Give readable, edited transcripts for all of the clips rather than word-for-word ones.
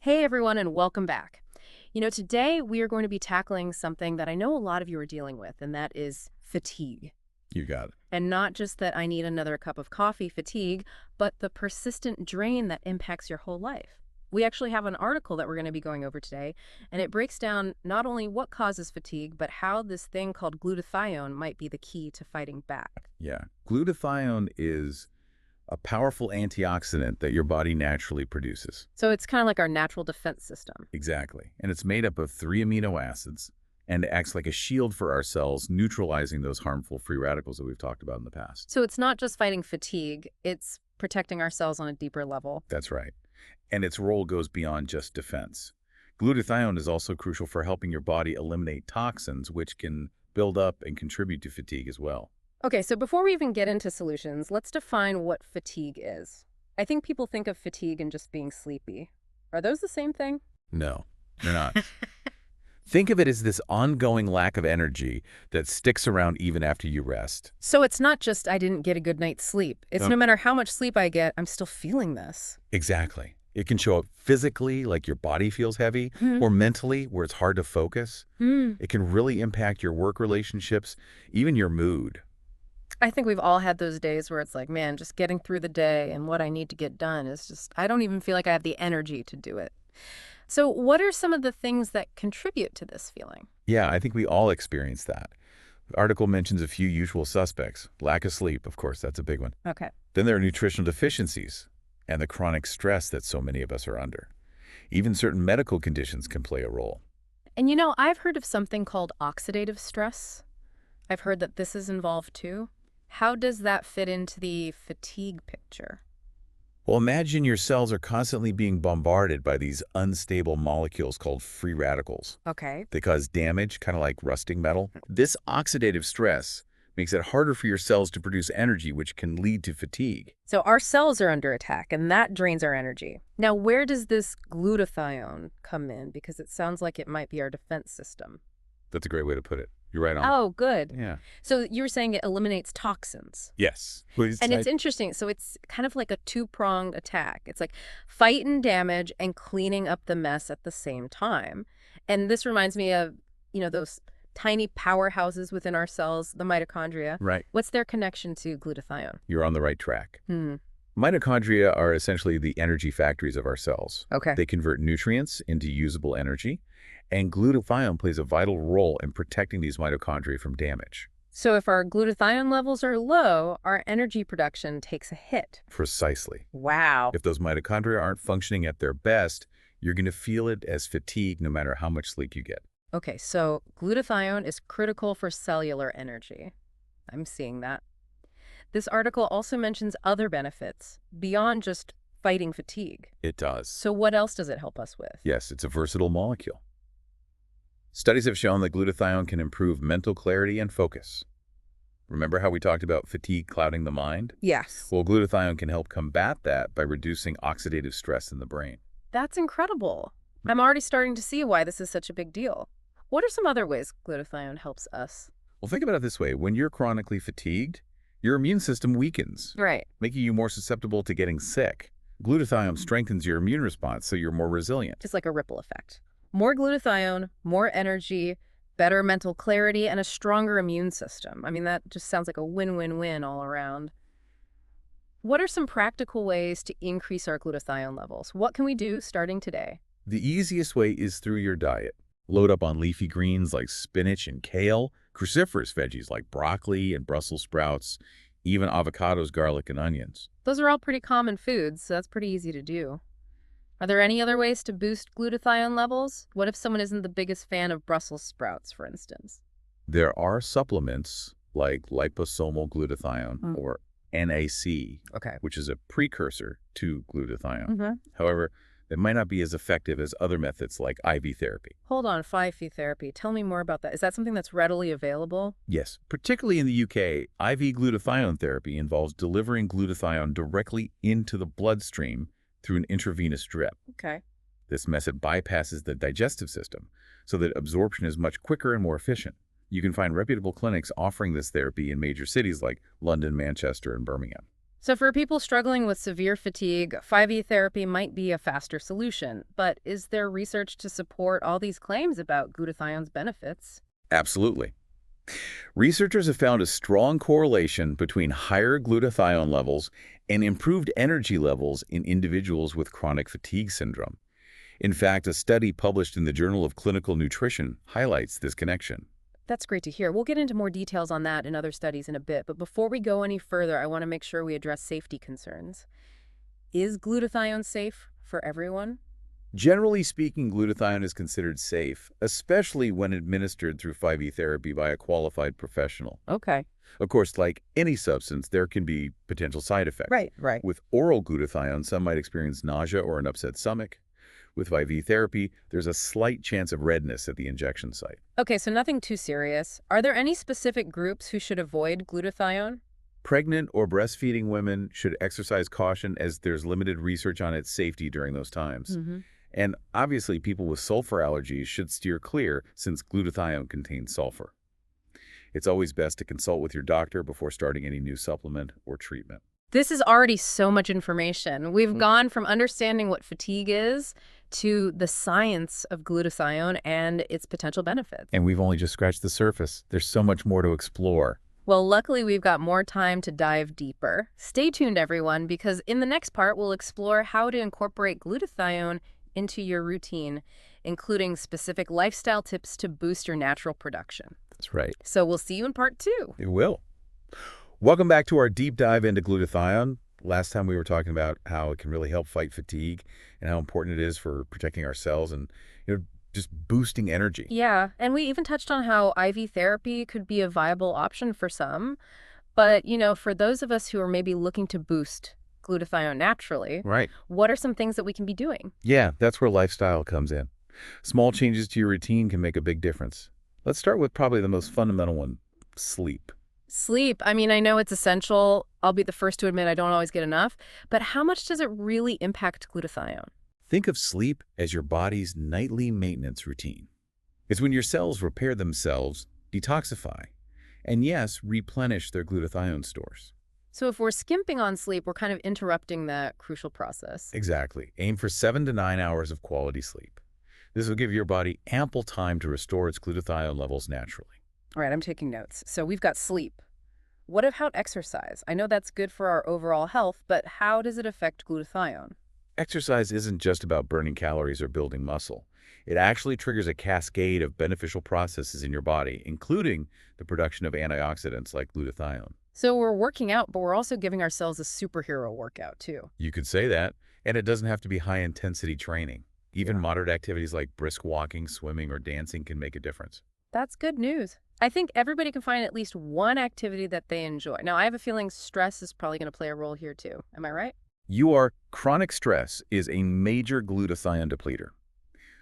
Hey everyone, and welcome back. Today we are going to be tackling something that I know a lot of you are dealing with, and that is fatigue. You got it. And not just that I need another cup of coffee fatigue, but the persistent drain that impacts your whole life. We actually have an article that we're going to be going over today, and it breaks down not only what causes fatigue, but how this thing called glutathione might be the key to fighting back. Yeah. Glutathione is a powerful antioxidant that your body naturally produces. So it's kind of like our natural defense system. Exactly. And it's made up of 3 amino acids and acts like a shield for our cells, neutralizing those harmful free radicals that we've talked about in the past. So it's not just fighting fatigue, it's protecting our cells on a deeper level. That's right. And its role goes beyond just defense. Glutathione is also crucial for helping your body eliminate toxins, which can build up and contribute to fatigue as well. Okay, so before we even get into solutions, let's define what fatigue is. I think people think of fatigue and just being sleepy. Are those the same thing? No, they're not. Think of it as this ongoing lack of energy that sticks around even after you rest. So it's not just I didn't get a good night's sleep. It's No. no matter how much sleep I get, I'm still feeling this. Exactly. It can show up physically, like your body feels heavy, or mentally, where it's hard to focus. It can really impact your work relationships, even your mood. I think we've all had those days where it's like, man, just getting through the day and what I need to get done is just, I don't even feel like I have the energy to do it. So what are some of the things that contribute to this feeling? Yeah, I think we all experience that. The article mentions a few usual suspects. Lack of sleep, of course, that's a big one. Okay. Then there are nutritional deficiencies and the chronic stress that so many of us are under. Even certain medical conditions can play a role. And I've heard of something called oxidative stress. I've heard that this is involved too. How does that fit into the fatigue picture? Well, imagine your cells are constantly being bombarded by these unstable molecules called free radicals. Okay. They cause damage, kind of like rusting metal. This oxidative stress makes it harder for your cells to produce energy, which can lead to fatigue. So our cells are under attack, and that drains our energy. Now, where does this glutathione come in? Because it sounds like it might be our defense system. That's a great way to put it. You're right on. Oh, good. Yeah. So you were saying it eliminates toxins. Yes. Please. And it's interesting. So it's kind of like a two-pronged attack. It's like fighting damage and cleaning up the mess at the same time. And this reminds me of, those tiny powerhouses within our cells, the mitochondria. Right. What's their connection to glutathione? You're on the right track. Mitochondria are essentially the energy factories of our cells. Okay. They convert nutrients into usable energy, and glutathione plays a vital role in protecting these mitochondria from damage. So if our glutathione levels are low, our energy production takes a hit. Precisely. Wow. If those mitochondria aren't functioning at their best, you're going to feel it as fatigue no matter how much sleep you get. Okay, so glutathione is critical for cellular energy. I'm seeing that. This article also mentions other benefits beyond just fighting fatigue. It does. So what else does it help us with? Yes, it's a versatile molecule. Studies have shown that glutathione can improve mental clarity and focus. Remember how we talked about fatigue clouding the mind? Yes. Well, glutathione can help combat that by reducing oxidative stress in the brain. That's incredible. I'm already starting to see why this is such a big deal. What are some other ways glutathione helps us? Well, think about it this way. When you're chronically fatigued, your immune system weakens, Right. making you more susceptible to getting sick. Glutathione strengthens your immune response, so you're more resilient. It's like a ripple effect. More glutathione, more energy, better mental clarity, and a stronger immune system. I mean, that just sounds like a win-win-win all around. What are some practical ways to increase our glutathione levels? What can we do starting today? The easiest way is through your diet. Load up on leafy greens like spinach and kale, cruciferous veggies like broccoli and Brussels sprouts, even avocados, garlic, and onions. Those are all pretty common foods, so that's pretty easy to do. Are there any other ways to boost glutathione levels? What if someone isn't the biggest fan of Brussels sprouts, for instance? There are supplements like liposomal glutathione or NAC, Okay. which is a precursor to glutathione. However, it might not be as effective as other methods like IV therapy. Hold on, 5-FE therapy. Tell me more about that. Is that something that's readily available? Yes, particularly in the UK, IV glutathione therapy involves delivering glutathione directly into the bloodstream through an intravenous drip. Okay. This method bypasses the digestive system so that absorption is much quicker and more efficient. You can find reputable clinics offering this therapy in major cities like London, Manchester, and Birmingham. So for people struggling with severe fatigue, 5E therapy might be a faster solution. But is there research to support all these claims about glutathione's benefits? Absolutely. Researchers have found a strong correlation between higher glutathione levels and improved energy levels in individuals with chronic fatigue syndrome. In fact, a study published in the Journal of Clinical Nutrition highlights this connection. That's great to hear. We'll get into more details on that in other studies in a bit. But before we go any further, I want to make sure we address safety concerns. Is glutathione safe for everyone? Generally speaking, glutathione is considered safe, especially when administered through 5E therapy by a qualified professional. Okay. Of course, like any substance, there can be potential side effects. Right. With oral glutathione, some might experience nausea or an upset stomach. With 5E therapy, there's a slight chance of redness at the injection site. Okay, so nothing too serious. Are there any specific groups who should avoid glutathione? Pregnant or breastfeeding women should exercise caution as there's limited research on its safety during those times. Mm-hmm. And obviously, people with sulfur allergies should steer clear since glutathione contains sulfur. It's always best to consult with your doctor before starting any new supplement or treatment. This is already so much information. We've gone from understanding what fatigue is to the science of glutathione and its potential benefits. And we've only just scratched the surface. There's so much more to explore. Well, luckily, we've got more time to dive deeper. Stay tuned, everyone, because in the next part, we'll explore how to incorporate glutathione into your routine, including specific lifestyle tips to boost your natural production. That's right. So we'll see you in part 2. It will. Welcome back to our deep dive into glutathione. Last time we were talking about how it can really help fight fatigue and how important it is for protecting our cells and just boosting energy. Yeah, and we even touched on how IV therapy could be a viable option for some. But, for those of us who are maybe looking to boost glutathione naturally, Right. what are some things that we can be doing? Yeah, that's where lifestyle comes in. Small changes to your routine can make a big difference. Let's start with probably the most fundamental one, sleep. Sleep. I mean, I know it's essential. I'll be the first to admit I don't always get enough. But how much does it really impact glutathione? Think of sleep as your body's nightly maintenance routine. It's when your cells repair themselves, detoxify, and yes, replenish their glutathione stores. So if we're skimping on sleep, we're kind of interrupting that crucial process. Exactly. Aim for 7 to 9 hours of quality sleep. This will give your body ample time to restore its glutathione levels naturally. All right, I'm taking notes. So we've got sleep. What about exercise? I know that's good for our overall health, but how does it affect glutathione? Exercise isn't just about burning calories or building muscle. It actually triggers a cascade of beneficial processes in your body, including the production of antioxidants like glutathione. So we're working out, but we're also giving ourselves a superhero workout, too. You could say that, and it doesn't have to be high-intensity training. Even moderate activities like brisk walking, swimming, or dancing can make a difference. That's good news. I think everybody can find at least one activity that they enjoy. Now, I have a feeling stress is probably going to play a role here, too. Am I right? Chronic stress is a major glutathione depleter.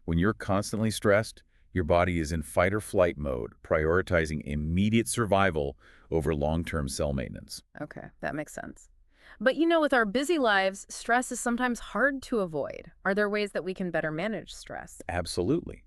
When you're constantly stressed, your body is in fight or flight mode, prioritizing immediate survival over long-term cell maintenance. Okay, that makes sense. But with our busy lives, stress is sometimes hard to avoid. Are there ways that we can better manage stress? Absolutely.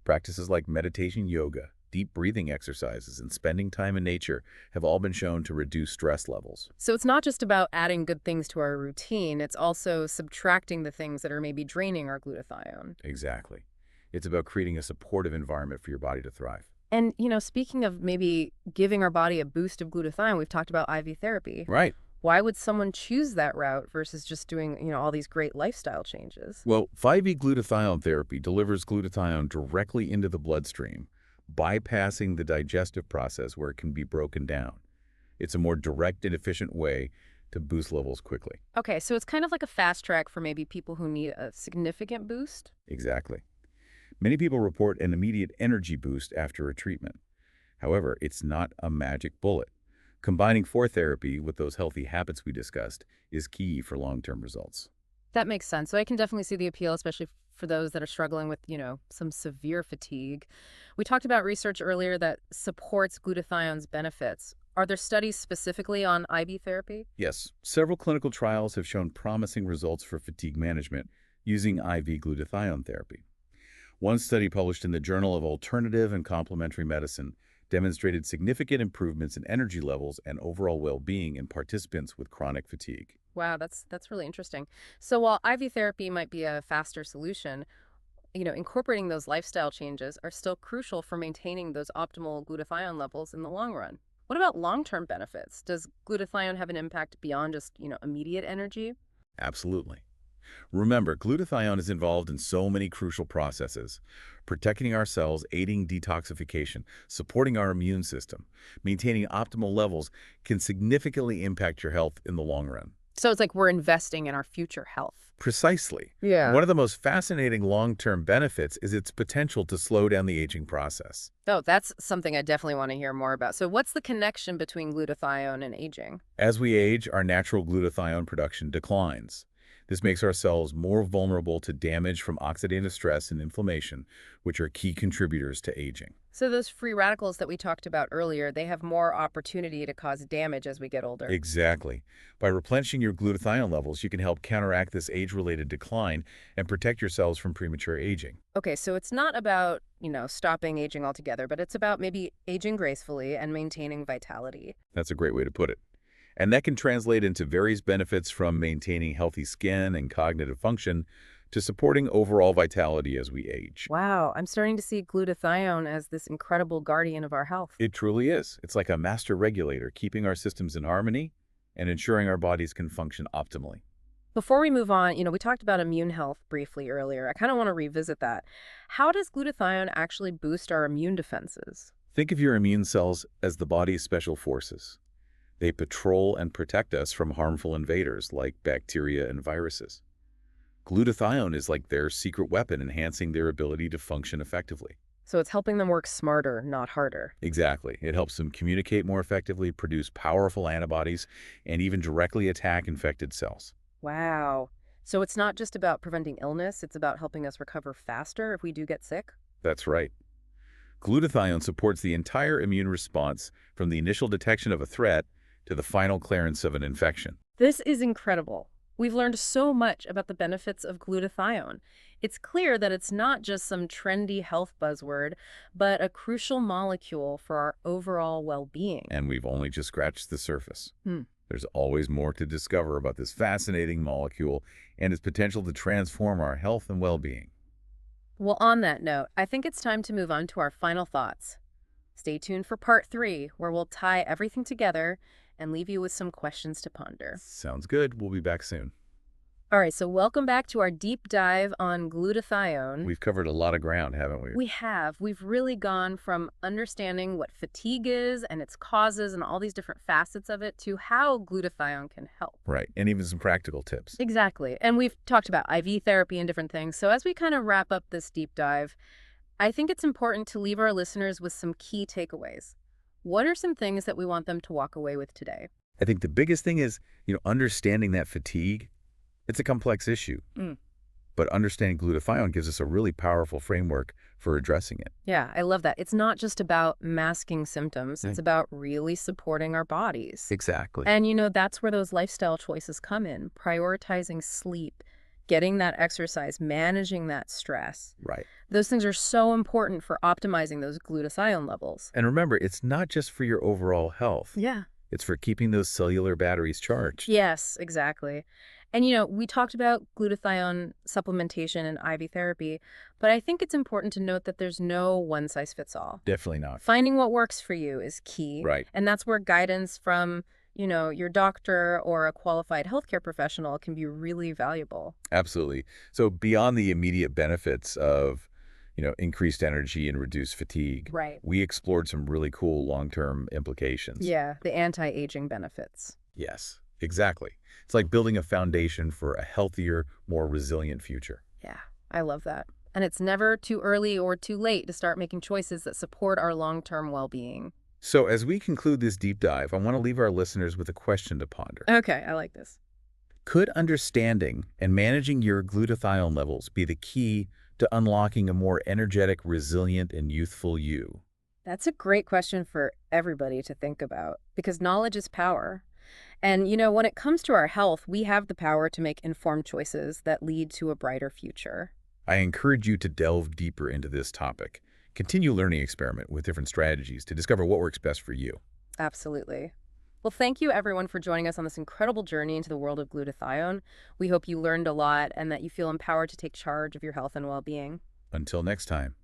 Practices like meditation, yoga, deep breathing exercises, and spending time in nature have all been shown to reduce stress levels. So it's not just about adding good things to our routine, it's also subtracting the things that are maybe draining our glutathione. Exactly. It's about creating a supportive environment for your body to thrive. And, speaking of maybe giving our body a boost of glutathione, we've talked about IV therapy. Right. Why would someone choose that route versus just doing, all these great lifestyle changes? Well, 5E glutathione therapy delivers glutathione directly into the bloodstream, bypassing the digestive process where it can be broken down. It's a more direct and efficient way to boost levels quickly. Okay, so it's kind of like a fast track for maybe people who need a significant boost? Exactly. Many people report an immediate energy boost after a treatment. However, it's not a magic bullet. Combining 4 therapy with those healthy habits we discussed is key for long-term results. That makes sense. So I can definitely see the appeal, especially for those that are struggling with, some severe fatigue. We talked about research earlier that supports glutathione's benefits. Are there studies specifically on IV therapy? Yes, several clinical trials have shown promising results for fatigue management using IV glutathione therapy. One study published in the Journal of Alternative and Complementary Medicine demonstrated significant improvements in energy levels and overall well-being in participants with chronic fatigue. Wow, that's really interesting. So while IV therapy might be a faster solution, incorporating those lifestyle changes are still crucial for maintaining those optimal glutathione levels in the long run. What about long-term benefits? Does glutathione have an impact beyond just, immediate energy? Absolutely. Remember, glutathione is involved in so many crucial processes, protecting our cells, aiding detoxification, supporting our immune system. Maintaining optimal levels can significantly impact your health in the long run. So it's like we're investing in our future health. Precisely. Yeah. One of the most fascinating long-term benefits is its potential to slow down the aging process. Oh, that's something I definitely want to hear more about. So what's the connection between glutathione and aging? As we age, our natural glutathione production declines. This makes our cells more vulnerable to damage from oxidative stress and inflammation, which are key contributors to aging. So those free radicals that we talked about earlier, they have more opportunity to cause damage as we get older. Exactly. By replenishing your glutathione levels, you can help counteract this age-related decline and protect your cells from premature aging. Okay, so it's not about, stopping aging altogether, but it's about maybe aging gracefully and maintaining vitality. That's a great way to put it. And that can translate into various benefits from maintaining healthy skin and cognitive function to supporting overall vitality as we age. Wow, I'm starting to see glutathione as this incredible guardian of our health. It truly is. It's like a master regulator, keeping our systems in harmony and ensuring our bodies can function optimally. Before we move on, we talked about immune health briefly earlier. I kind of want to revisit that. How does glutathione actually boost our immune defenses? Think of your immune cells as the body's special forces. They patrol and protect us from harmful invaders like bacteria and viruses. Glutathione is like their secret weapon, enhancing their ability to function effectively. So it's helping them work smarter, not harder. Exactly. It helps them communicate more effectively, produce powerful antibodies, and even directly attack infected cells. Wow. So it's not just about preventing illness, it's about helping us recover faster if we do get sick? That's right. Glutathione supports the entire immune response from the initial detection of a threat to the final clearance of an infection. This is incredible. We've learned so much about the benefits of glutathione. It's clear that it's not just some trendy health buzzword, but a crucial molecule for our overall well-being. And we've only just scratched the surface. Hmm. There's always more to discover about this fascinating molecule and its potential to transform our health and well-being. Well, on that note, I think it's time to move on to our final thoughts. Stay tuned for part 3, where we'll tie everything together and leave you with some questions to ponder. Sounds good. We'll be back soon. All right, so welcome back to our deep dive on glutathione. We've covered a lot of ground, haven't we? We have. We've really gone from understanding what fatigue is and its causes and all these different facets of it to how glutathione can help. Right, and even some practical tips. Exactly. And we've talked about IV therapy and different things. So as we kind of wrap up this deep dive, I think it's important to leave our listeners with some key takeaways. What are some things that we want them to walk away with today? I think the biggest thing is, understanding that fatigue, it's a complex issue. But understanding glutathione gives us a really powerful framework for addressing it. Yeah, I love that. It's not just about masking symptoms. It's about really supporting our bodies. Exactly. And, that's where those lifestyle choices come in. Prioritizing sleep, getting that exercise, managing that stress. Right. Those things are so important for optimizing those glutathione levels. And remember, it's not just for your overall health. Yeah. It's for keeping those cellular batteries charged. Yes, exactly. And, we talked about glutathione supplementation and IV therapy, but I think it's important to note that there's no one-size-fits-all. Definitely not. Finding what works for you is key. Right. And that's where guidance from, your doctor or a qualified healthcare professional can be really valuable. Absolutely. So beyond the immediate benefits of, increased energy and reduced fatigue, Right. we explored some really cool long-term implications. Yeah, the anti-aging benefits. Yes, exactly. It's like building a foundation for a healthier, more resilient future. Yeah, I love that. And it's never too early or too late to start making choices that support our long-term well-being. So as we conclude this deep dive, I want to leave our listeners with a question to ponder. Okay, I like this. Could understanding and managing your glutathione levels be the key to unlocking a more energetic, resilient, and youthful you? That's a great question for everybody to think about because knowledge is power. And, when it comes to our health, we have the power to make informed choices that lead to a brighter future. I encourage you to delve deeper into this topic. Continue learning experiment with different strategies to discover what works best for you. Absolutely. Well, thank you everyone for joining us on this incredible journey into the world of glutathione. We hope you learned a lot and that you feel empowered to take charge of your health and well-being. Until next time,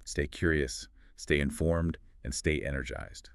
stay curious, stay informed, and stay energized.